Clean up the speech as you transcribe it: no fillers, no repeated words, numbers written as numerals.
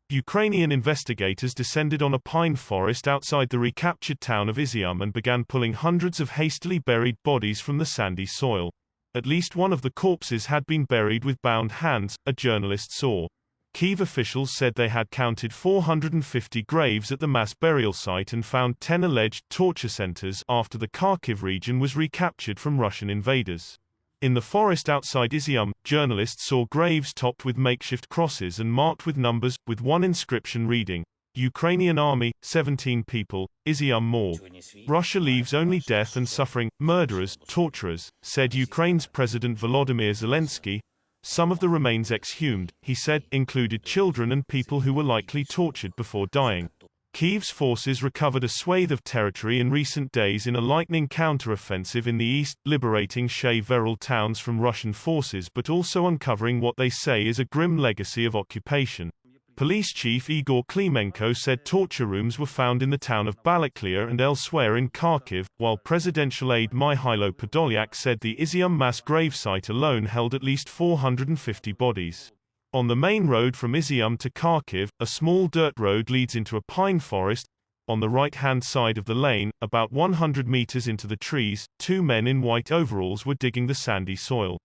Ukrainian investigators descended on a pine forest outside the recaptured town of Izium and began pulling hundreds of hastily buried bodies from the sandy soil. At least one of the corpses had been buried with bound hands, a journalist saw. Kyiv officials said they had counted 450 graves at the mass burial site and found 10 alleged torture centers after the Kharkiv region was recaptured from Russian invaders. In the forest outside Izium, journalists saw graves topped with makeshift crosses and marked with numbers, with one inscription reading, Ukrainian Army, 17 people, Izium morgue. Russia leaves only death and suffering, murderers, torturers, said Ukraine's President Volodymyr Zelensky. Some of the remains exhumed, he said, included children and people who were likely tortured before dying. Kyiv's forces recovered a swathe of territory in recent days in a lightning counter-offensive in the east, liberating Shey-Verel towns from Russian forces but also uncovering what they say is a grim legacy of occupation. Police Chief Igor Klimenko said torture rooms were found in the town of Balaklia and elsewhere in Kharkiv, while presidential aide Mihailo Podolyak said the Izium mass gravesite alone held at least 450 bodies. On the main road from Izium to Kharkiv, a small dirt road leads into a pine forest. On the right-hand side of the lane, about 100 meters into the trees, two men in white overalls were digging the sandy soil.